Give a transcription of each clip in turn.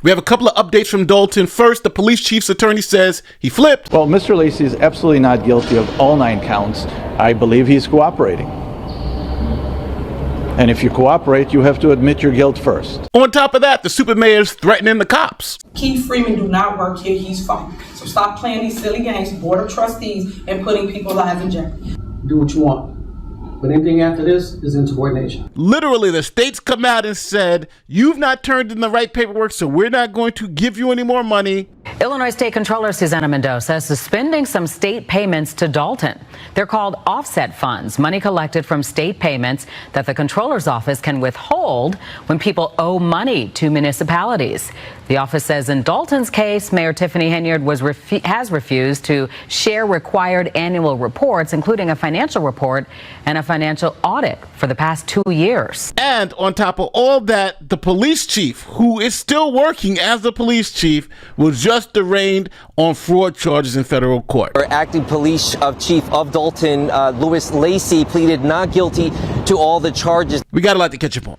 We have a couple of updates from Dalton. First, the police chief's attorney says he flipped. Well, Mr. Lacey is absolutely not guilty of all 9 counts. I believe he's cooperating. And if you cooperate, you have to admit your guilt first. On top of that, the super mayor's threatening the cops. Keith Freeman do not work here, he's fired. So stop playing these silly games, Board of Trustees, and putting people's lives in jeopardy. Do what you want. But anything after this is insubordination. Literally, the states come out and said, you've not turned in the right paperwork, so we're not going to give you any more money. Illinois State Controller Susanna Mendoza is suspending some state payments to Dalton. They're called offset funds, money collected from state payments that the controller's office can withhold when people owe money to municipalities. The office says in Dalton's case, Mayor Tiffany Henyard has refused to share required annual reports, including a financial report and a financial audit for the past 2 years. And on top of all that, the police chief, who is still working as the police chief, was just arraigned on fraud charges in federal court. Acting police chief of Dalton, Louis Lacey, pleaded not guilty to all the charges. We got a lot to catch up on.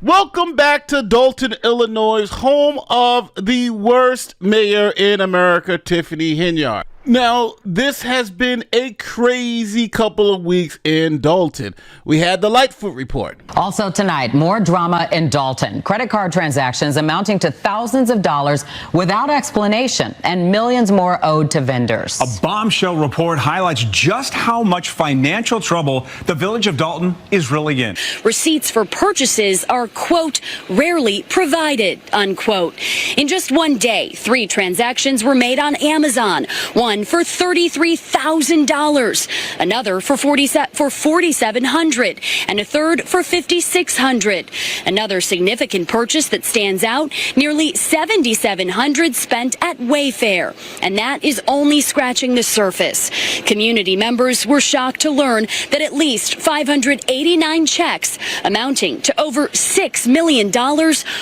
Welcome back to Dalton, Illinois, home of the worst mayor in America, Tiffany Henyard. Now, this has been a crazy couple of weeks in Dalton. We had the Lightfoot report. Also tonight, more drama in Dalton. Credit card transactions amounting to thousands of dollars without explanation and millions more owed to vendors. A bombshell report highlights just how much financial trouble the village of Dalton is really in. Receipts for purchases are, quote, rarely provided, unquote. In just one day, 3 transactions were made on Amazon. One for $33,000, another for $4,700, and a third for $5,600. Another significant purchase that stands out, nearly $7,700 spent at Wayfair, and that is only scratching the surface. Community members were shocked to learn that at least 589 checks amounting to over $6 million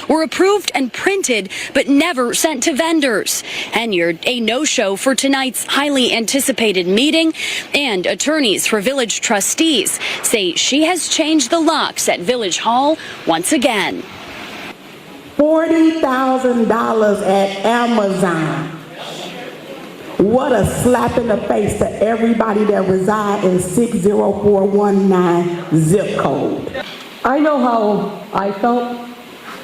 were approved and printed but never sent to vendors. Henyard, a no-show for tonight's highly anticipated meeting, and attorneys for village trustees say she has changed the locks at Village Hall once again. $40,000 at Amazon. What a slap in the face to everybody that reside in 60419 zip code. I know how I felt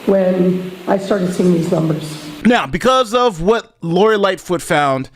when I started seeing these numbers. Now, because of what Lori Lightfoot found,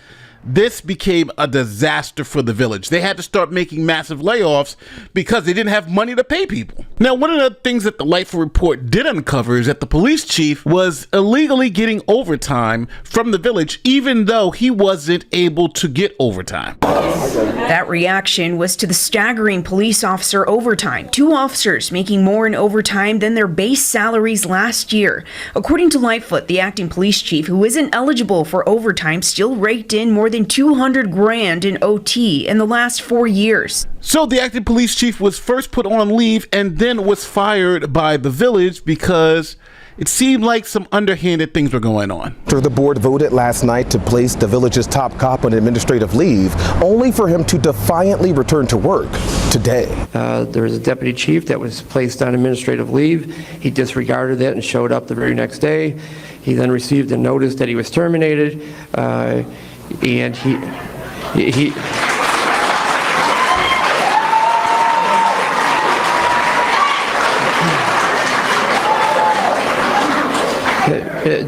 this became a disaster for the village. They had to start making massive layoffs because they didn't have money to pay people. Now, one of the things that the Lightfoot report did uncover is that the police chief was illegally getting overtime from the village, even though he wasn't able to get overtime. That reaction was to the staggering police officer overtime. 2 officers making more in overtime than their base salaries last year. According to Lightfoot, the acting police chief, who isn't eligible for overtime, still raked in more than $200,000 in OT in the last 4 years. So the acting police chief was first put on leave and then was fired by the village because it seemed like some underhanded things were going on. The board voted last night to place the village's top cop on administrative leave, only for him to defiantly return to work today. There was a deputy chief that was placed on administrative leave. He disregarded that and showed up the very next day. He then received a notice that he was terminated, and he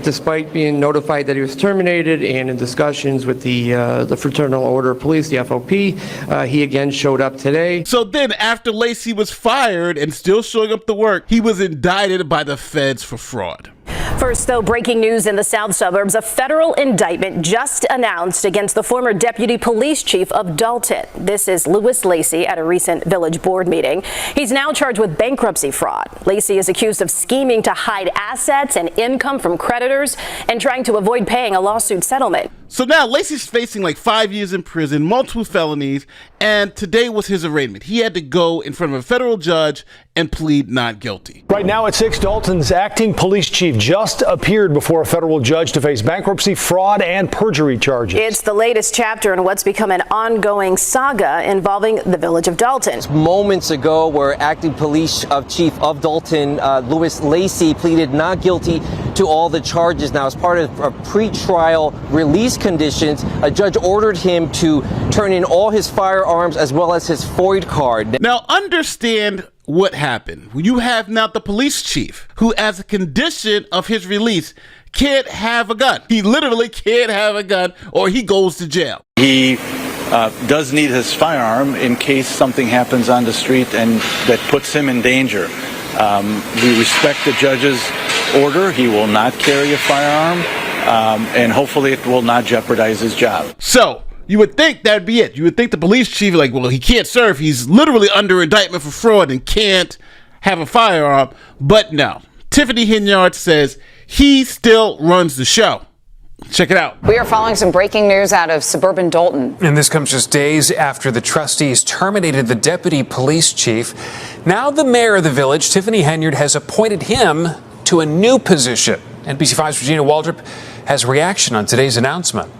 despite being notified that he was terminated and in discussions with the Fraternal Order of Police, the FOP, he again showed up today. So then after Lacey was fired and still showing up to work, he was indicted by the feds for fraud. First, though, breaking news in the south suburbs. A federal indictment just announced against the former deputy police chief of Dalton. This is Louis Lacey at a recent village board meeting. He's now charged with bankruptcy fraud. Lacey is accused of scheming to hide assets and income from creditors and trying to avoid paying a lawsuit settlement. So now Lacey's facing like 5 years in prison, multiple felonies, and today was his arraignment. He had to go in front of a federal judge and plead not guilty. Right now at 6, Dalton's acting police chief just appeared before a federal judge to face bankruptcy, fraud, and perjury charges. It's the latest chapter in what's become an ongoing saga involving the village of Dalton. Moments ago, where acting police chief of Dalton, Louis Lacey, pleaded not guilty to all the charges. Now, as part of pre-trial release conditions, a judge ordered him to turn in all his firearms as well as his FOID card. Now, understand what happened. You have now the police chief who, as a condition of his release, can't have a gun. He literally can't have a gun or he goes to jail. He does need his firearm in case something happens on the street and that puts him in danger. We respect the judge's order. He will not carry a firearm, and hopefully it will not jeopardize his job. So you would think that'd be it. You would think the police chief, like, well, he can't serve. He's literally under indictment for fraud and can't have a firearm. But no, Tiffany Henyard says he still runs the show. Check it out. We are following some breaking news out of suburban Dalton. And this comes just days after the trustees terminated the deputy police chief. Now the mayor of the village, Tiffany Henyard, has appointed him to a new position. NBC5's Regina Waldrop has reaction on today's announcement.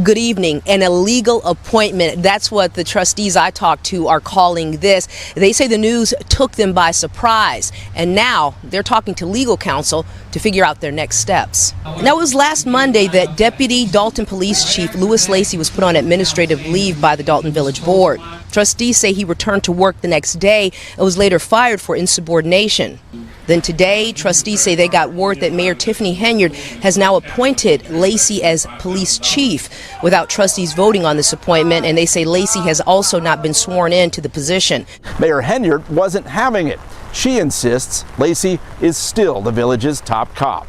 Good evening. An illegal appointment. That's what the trustees I talked to are calling this. They say the news took them by surprise, and now they're talking to legal counsel to figure out their next steps. Now, it was last Monday that Deputy Dalton Police Chief Louis Lacey was put on administrative leave by the Dalton Village Board. Trustees say he returned to work the next day and was later fired for insubordination. Then today, trustees say they got word that Mayor Tiffany Henyard has now appointed Lacey as police chief without trustees voting on this appointment, and they say Lacey has also not been sworn in to the position. Mayor Henyard wasn't having it. She insists Lacey is still the village's top cop.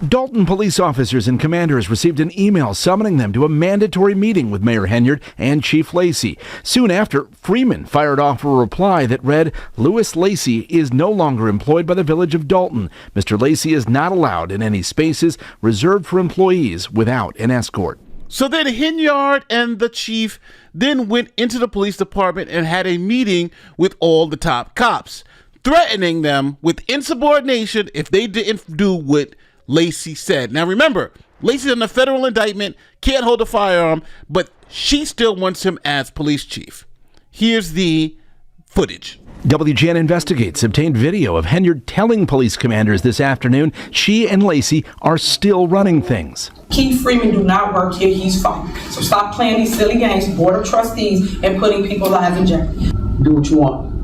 Dalton police officers and commanders received an email summoning them to a mandatory meeting with Mayor Henyard and Chief Lacey. Soon after, Freeman fired off a reply that read, Louis Lacey is no longer employed by the village of Dalton. Mr. Lacey is not allowed in any spaces reserved for employees without an escort. So then Henyard and the chief then went into the police department and had a meeting with all the top cops, threatening them with insubordination if they didn't do what Lacey said. Now remember, Lacey's in a federal indictment, can't hold a firearm, but she still wants him as police chief. Here's the footage. WGN Investigates obtained video of Henyard telling police commanders this afternoon she and Lacey are still running things. Keith Freeman do not work here, he's fired. So stop playing these silly games, Board of Trustees, and putting people's lives in jeopardy. Do what you want.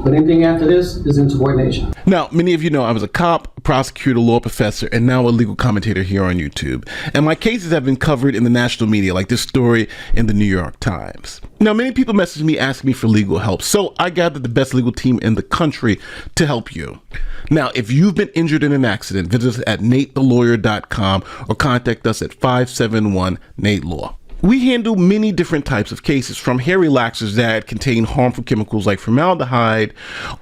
But anything after this is insubordination. Now, many of you know I was a cop, prosecutor, law professor, and now a legal commentator here on YouTube. And my cases have been covered in the national media, like this story in the New York Times. Now, many people message me asking me for legal help, so I gathered the best legal team in the country to help you. Now, if you've been injured in an accident, visit us at NateTheLawyer.com or contact us at 571-NATE-LAW. We handle many different types of cases, from hair relaxers that contain harmful chemicals like formaldehyde,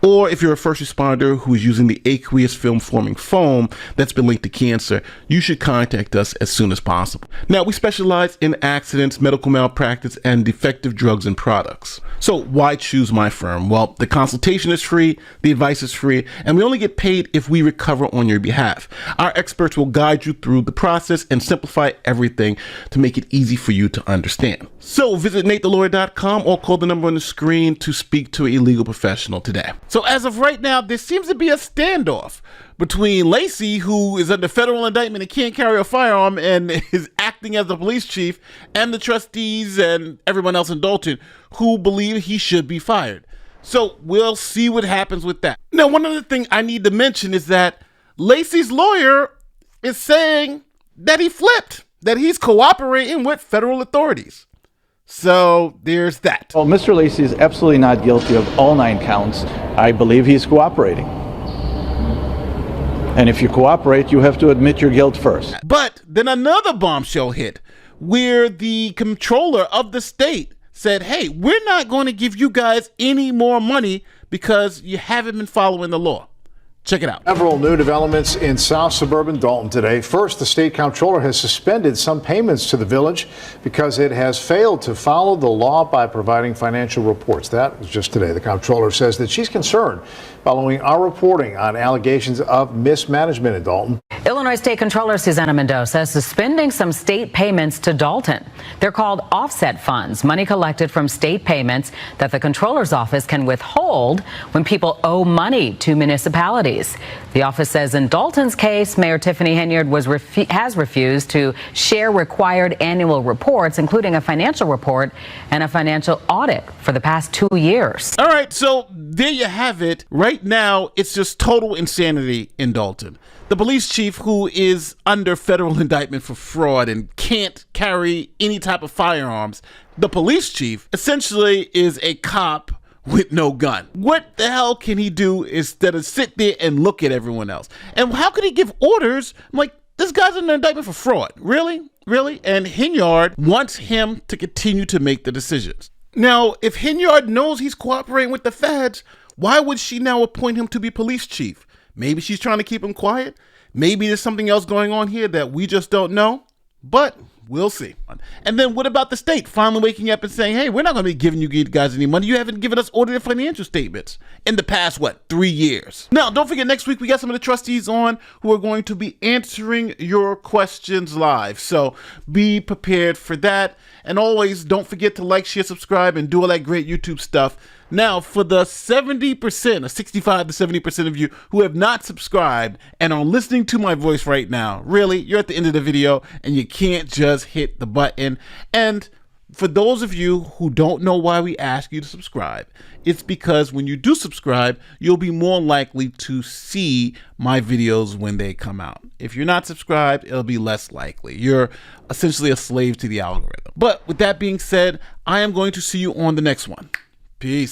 or if you're a first responder who is using the aqueous film forming foam that's been linked to cancer, you should contact us as soon as possible. Now, we specialize in accidents, medical malpractice, and defective drugs and products. So why choose my firm? Well, the consultation is free, the advice is free, and we only get paid if we recover on your behalf. Our experts will guide you through the process and simplify everything to make it easy for you to understand. So visit NateTheLawyer.com or call the number on the screen to speak to a legal professional today. So as of right now, there seems to be a standoff between Lacey, who is under federal indictment and can't carry a firearm and is acting as the police chief, and the trustees and everyone else in Dalton who believe he should be fired. So we'll see what happens with that. Now, one other thing I need to mention is that Lacey's lawyer is saying that he flipped, that he's cooperating with federal authorities. So there's that. Well, Mr. Lacey is absolutely not guilty of all 9 counts. I believe he's cooperating. And if you cooperate, you have to admit your guilt first. But then another bombshell hit where the controller of the state said, hey, we're not going to give you guys any more money because you haven't been following the law. Check it out. Several new developments in South Suburban Dalton today. First, the state comptroller has suspended some payments to the village because it has failed to follow the law by providing financial reports. That was just today. The comptroller says that she's concerned following our reporting on allegations of mismanagement in Dalton. Illinois State Comptroller Susana Mendoza suspending some state payments to Dalton. They're called offset funds, money collected from state payments that the comptroller's office can withhold when people owe money to municipalities. The office says in Dalton's case, Mayor Tiffany Henyard has refused to share required annual reports, including a financial report and a financial audit for the past 2 years. All right, so there you have it. Right now, it's just total insanity in Dalton. The police chief, who is under federal indictment for fraud and can't carry any type of firearms, the police chief essentially is a cop with no gun. What the hell can he do instead of sit there and look at everyone else? And how could he give orders? I'm like, this guy's under indictment for fraud. Really? Really? And Henyard wants him to continue to make the decisions. Now, if Henyard knows he's cooperating with the feds, why would she now appoint him to be police chief? Maybe she's trying to keep him quiet. Maybe there's something else going on here that we just don't know. But we'll see. And then what about the state finally waking up and saying, hey, we're not going to be giving you guys any money. You haven't given us audited financial statements in the past, 3 years? Now, don't forget, next week we got some of the trustees on who are going to be answering your questions live. So be prepared for that. And always don't forget to like, share, subscribe, and do all that great YouTube stuff. Now, for the 70%, or 65 to 70% of you who have not subscribed and are listening to my voice right now, really, you're at the end of the video and you can't just hit the button. And for those of you who don't know why we ask you to subscribe, it's because when you do subscribe, you'll be more likely to see my videos when they come out. If you're not subscribed, it'll be less likely. You're essentially a slave to the algorithm. But with that being said, I am going to see you on the next one. Peace.